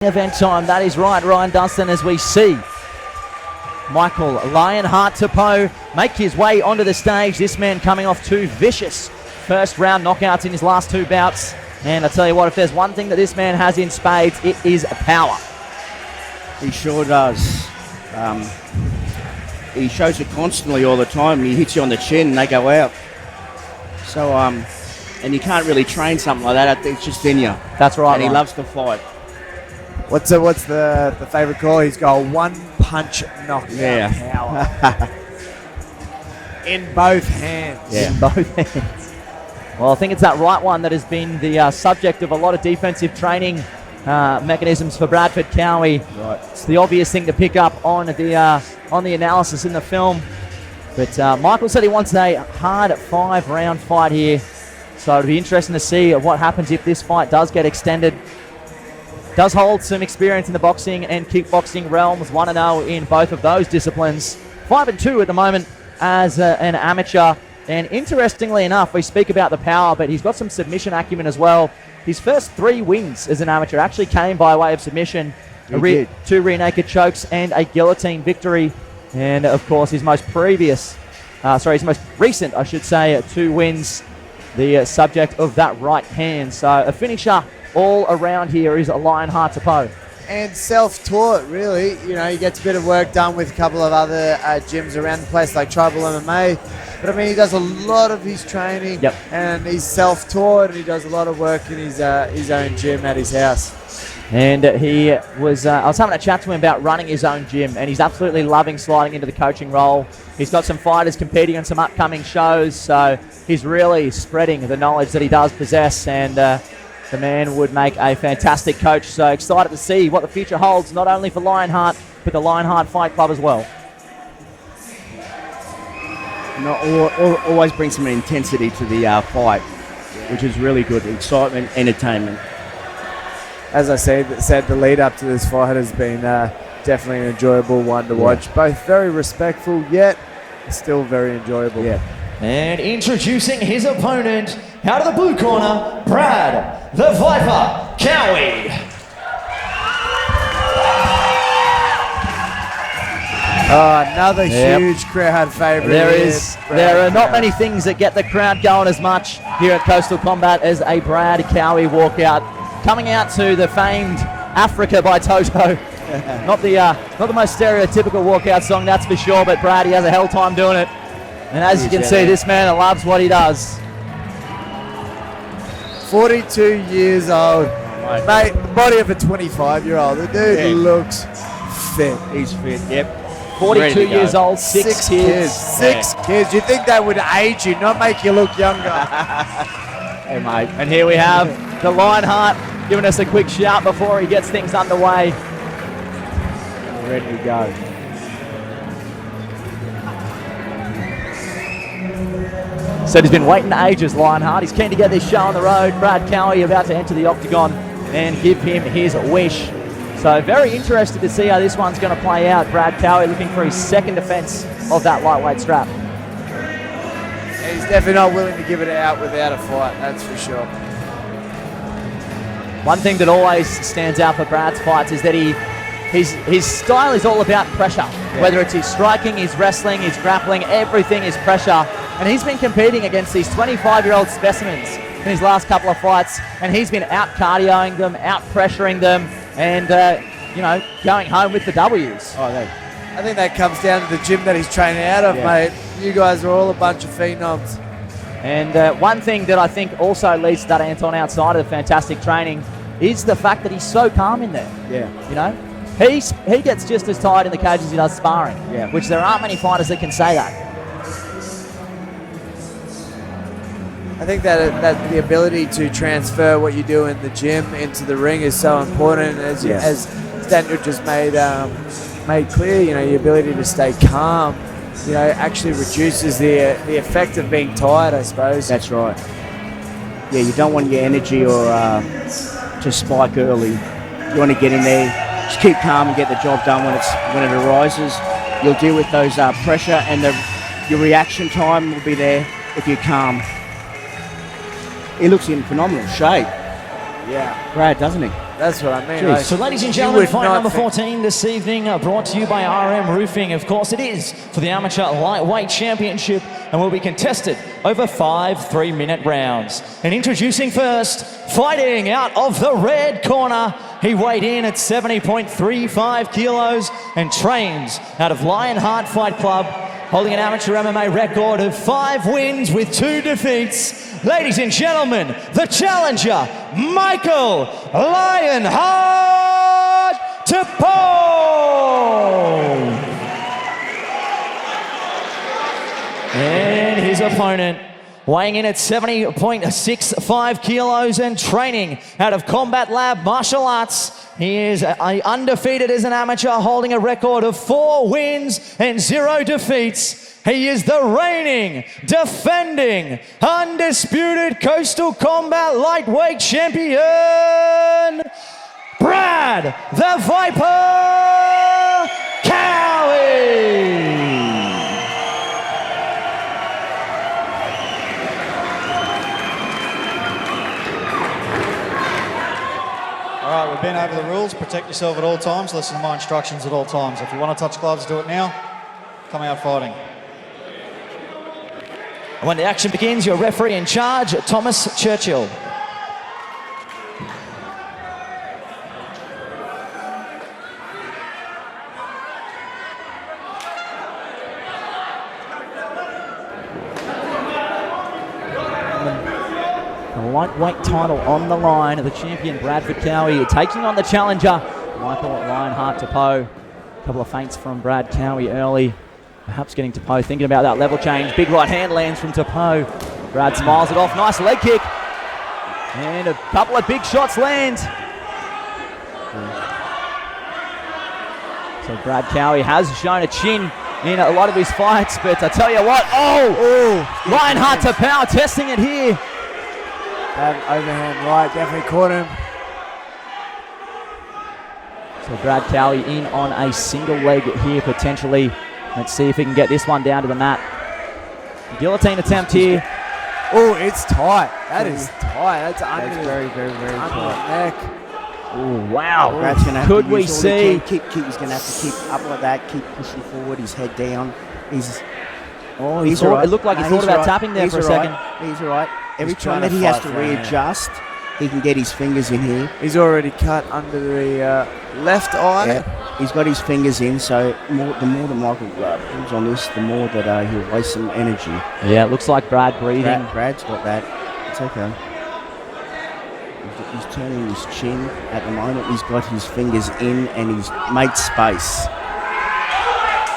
Event time, that is right, Ryan Dunstan, as we see Michael Lionheart Tepou make his way onto the stage. This man coming off two vicious first round knockouts in his last two bouts. And I tell you what, if there's one thing that this man has in spades, it is power. He sure does. He shows it constantly all the time. He hits you on the chin and they go out. So, and you can't really train something like that. It's just in you. That's right. And he loves to fight. What's the favourite call? He's got a one-punch knockout power. In both hands. Yeah. In both hands. Well, I think it's that right one that has been the subject of a lot of defensive training mechanisms for Bradford Cowie. Right. It's the obvious thing to pick up on the analysis in the film. But Michael said he wants a hard 5-round fight here. So it'll be interesting to see what happens if this fight does get extended. Does hold some experience in the boxing and kickboxing realms, 1-0 in both of those disciplines. 5-2 at the moment as an amateur. And interestingly enough, we speak about the power, but he's got some submission acumen as well. His first 3 wins as an amateur actually came by way of submission. 2 rear naked chokes and a guillotine victory. And of course, his most recent, 2 wins, the subject of that right hand. So a finisher all around here is Lionheart Tepou. And self-taught, really. You know, he gets a bit of work done with a couple of other gyms around the place, like Tribal MMA. But I mean, he does a lot of his training, and he's self-taught, and he does a lot of work in his own gym at his house. And he was, I was having a chat to him about running his own gym, and he's absolutely loving sliding into the coaching role. He's got some fighters competing on some upcoming shows, so he's really spreading the knowledge that he does possess, and the man would make a fantastic coach. So excited to see what the future holds, not only for Lionheart, but the Lionheart Fight Club as well. Always brings some intensity to the fight, which is really good. Excitement, entertainment. As I said, the lead up to this fight has been definitely an enjoyable one to watch. Both very respectful, yet still very enjoyable. Yeah. And introducing his opponent, out of the blue corner, Brad, the Viper, Cowie. Another huge crowd favourite. There are not many things that get the crowd going as much here at Coastal Combat as a Brad Cowie walkout. Coming out to the famed Africa by Toto. not the most stereotypical walkout song, that's for sure, but Brad, he has a hell time doing it. And as you can see, this man loves what he does. 42 years old. Mate, the body of a 25-year-old. The dude looks fit. He's fit, yep. 42 years old, 6 kids. 6 kids. You'd think that would age you, not make you look younger. Hey, mate. And here we have the Lionheart giving us a quick shout before he gets things underway. Ready to go. Said he's been waiting ages, Lionheart. He's keen to get this show on the road. Brad Cowie about to enter the octagon and give him his wish. So very interested to see how this one's going to play out. Brad Cowie looking for his second defense of that lightweight strap. And he's definitely not willing to give it out without a fight, that's for sure. One thing that always stands out for Brad's fights is that his style is all about pressure. Whether it's his striking, his wrestling, his grappling, everything is pressure. And he's been competing against these 25-year-old specimens in his last couple of fights, and he's been out-cardioing them, out-pressuring them, and, going home with the W's. I think that comes down to the gym that he's training out of, mate. You guys are all a bunch of phenoms. And one thing that I think also leads to that, Anton, outside of the fantastic training, is the fact that he's so calm in there. Yeah. You know? He gets just as tired in the cage as he does sparring, which there aren't many fighters that can say that. I think that the ability to transfer what you do in the gym into the ring is so important. As Daniel just made clear, your ability to stay calm, actually reduces the effect of being tired, I suppose. That's right. Yeah, you don't want your energy or to spike early. You want to get in there, just keep calm and get the job done when it arises. You'll deal with those pressure, and your reaction time will be there if you're calm. He looks in phenomenal shape. Yeah. Brad, doesn't he? That's what I mean. Jeez. Like, So ladies and you gentlemen, would fight not number think- 14 this evening, brought to you by RM Roofing. Of course it is, for the Amateur Lightweight Championship, and will be contested over 5 3-minute rounds. And introducing first, fighting out of the red corner, he weighed in at 70.35 kilos and trains out of Lionheart Fight Club, holding an amateur MMA record of 5 wins with 2 defeats. Ladies and gentlemen, the challenger, Michael Lionheart Tepou. And his opponent, weighing in at 70.65 kilos and training out of Combat Lab Martial Arts. He is undefeated as an amateur, holding a record of 4 wins and 0 defeats. He is the reigning, defending, undisputed Coastal Combat Lightweight Champion, Brad the Viper Cowie. All right, we've been over the rules. Protect yourself at all times. Listen to my instructions at all times. If you want to touch gloves, do it now. Come out fighting. And when the action begins, your referee in charge, Thomas Churchill. The lightweight title on the line. The champion Bradford Cowie taking on the challenger Michael Lionheart Tepou. A couple of feints from Brad Cowie early. Perhaps getting Tepou thinking about that level change. Big right hand lands from Tepou. Brad smiles it off. Nice leg kick. And a couple of big shots land. So Brad Cowie has shown a chin in a lot of his fights, but I tell you what, Lionheart Tepou testing it here. That overhand right definitely caught him. So Brad Cowie in on a single leg here potentially. Let's see if he can get this one down to the mat. Guillotine attempt here. Oh, it's tight. That is tight. That's under That's the, very, very, very under tight. the neck. Oh, wow. Brad's gonna have Could to we use all he see? can. He's going to have to keep up like that, keep pushing forward, his head down. He's Oh, he's thought, all right. it looked like he No, thought he's about all right. tapping there He's for a all second. right. He's all right. Every He's time trying that he to has fight to for it, yeah. readjust, he can get his fingers in here. He's already cut under the left eye. Yeah. He's got his fingers in, so the more that Michael pulls on this, the more that he'll waste some energy. Yeah, it looks like Brad breathing. Brad's got that. It's okay. He's turning his chin at the moment. He's got his fingers in and he's made space.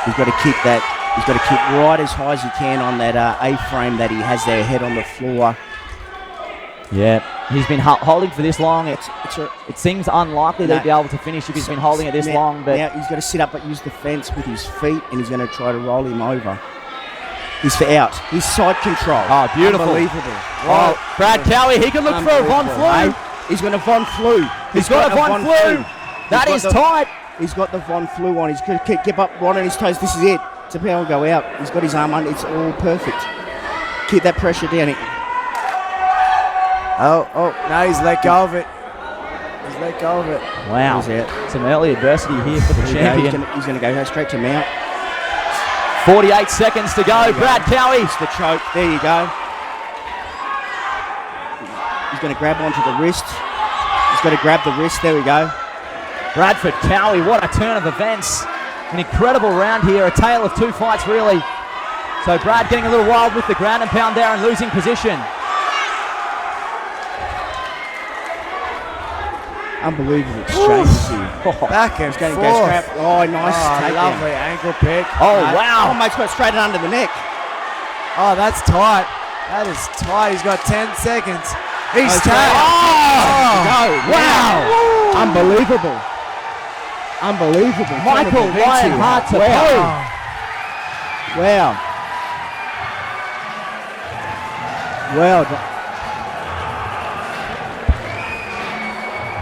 He's got to keep that. He's got to keep right as high as he can on that A-frame that he has there, head on the floor. Yeah, he's been holding for this long. It seems unlikely No. they'd be able to finish if he's been holding it this now, long. But now he's got to sit up but use the fence with his feet, and he's going to try to roll him over. He's for out. He's side control. Oh, beautiful. Unbelievable. oh, Brad Cowie, he can look for a Von Flu. Hey, he's going to Von Flu. He's got a Von Flu. That is tight. He's got the Von Flu on. He's going to keep up right on his toes. This is it. Tepou will go out. He's got his arm under. It's all perfect. Keep that pressure down. Oh, now he's let go of it. He's let go of it. Wow. He's out. Some early adversity here for the champion. He's going to go straight to mount. 48 seconds to go. Brad Cowie. It's the choke. There you go. He's going to grab onto the wrist. He's got to grab the wrist. There we go. Bradford Cowie, what a turn of events. An incredible round here, a tale of 2 fights really. So Brad getting a little wild with the ground and pound there and losing position. Unbelievable exchange here. Back and He's going to forth. go straight. Oh, nice takedown. Lovely ankle pick. Oh, wow. Almost got straight under the neck. Oh, that's tight. That is tight. He's got 10 seconds. He's Okay. tapped. No, wow. Unbelievable. Unbelievable. Michael Lionheart Tepou. Wow. Well done.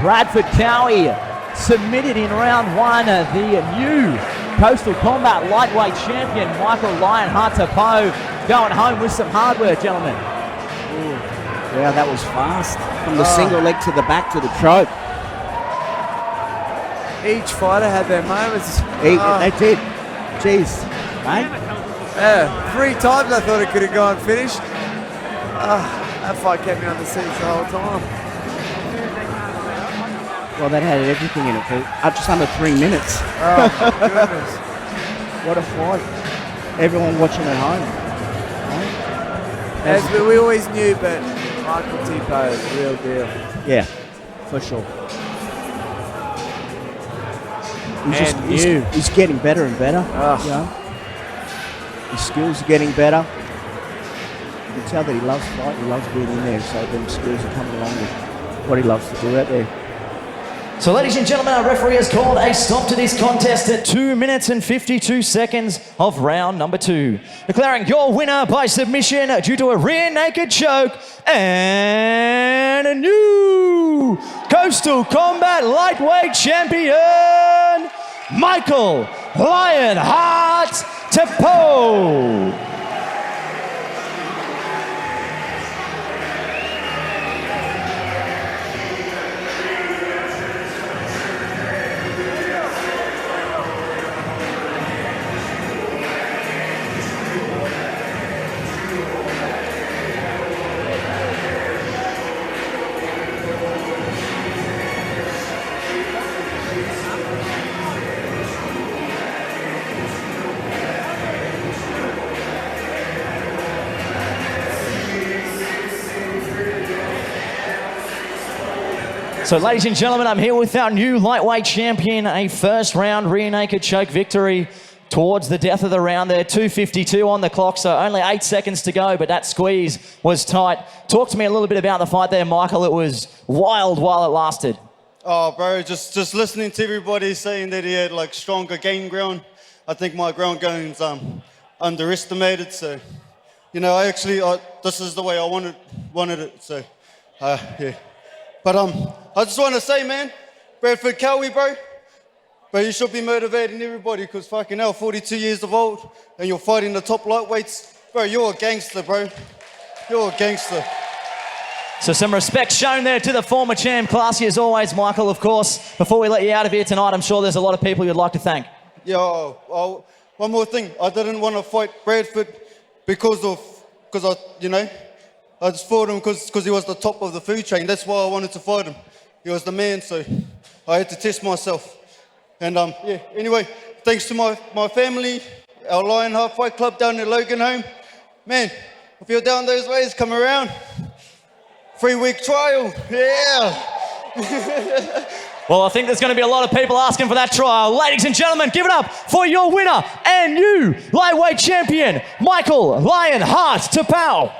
Bradford Cowie submitted in round 1. The new Coastal Combat Lightweight Champion, Michael Lionheart Tepou, going home with some hardware, gentlemen. Wow, that was fast. From the single leg to the back to the choke. Each fighter had their moments. They did. Jeez, mate. Yeah, 3 times I thought it could have gone finished. That fight kept me on the seats the whole time. Well, that had everything in it for just under 3 minutes. Oh, my goodness. What a fight. Everyone watching at home. As we always knew, but Michael Tepou is the real deal. Yeah, for sure. He's getting better and better. You know? His skills are getting better. You can tell that he loves fighting, he loves being in there, so them skills are coming along with what he loves to do out there. So, ladies and gentlemen, our referee has called a stop to this contest at 2 minutes and 52 seconds of round number 2. Declaring your winner by submission due to a rear naked choke and a new Coastal Combat Lightweight Champion, Michael Lionheart Tepou. So, ladies and gentlemen, I'm here with our new lightweight champion, a first round rear naked choke victory towards the death of the round there. 2:52 on the clock, so only 8 seconds to go, but that squeeze was tight. Talk to me a little bit about the fight there, Michael. It was wild while it lasted. Oh, bro, just listening to everybody saying that he had like stronger game ground. I think my ground game's underestimated. So, you know, this is the way I wanted it. So, yeah. But I just want to say, man, Bradford, Cowie, bro, you should be motivating everybody because fucking hell, 42 years of old and you're fighting the top lightweights. Bro, you're a gangster, bro. You're a gangster. So some respect shown there to the former champ. Classy as always, Michael, of course. Before we let you out of here tonight, I'm sure there's a lot of people you'd like to thank. Yeah, one more thing. I didn't want to fight Bradford because I just fought him because he was the top of the food chain. That's why I wanted to fight him. He was the man, so I had to test myself. And yeah, anyway, thanks to my family, our Lionheart Fight Club down at Logan Home. Man, if you're down those ways, come around. 3-week trial, yeah. Well, I think there's going to be a lot of people asking for that trial. Ladies and gentlemen, give it up for your winner and new lightweight champion, Michael Lionheart Tepou.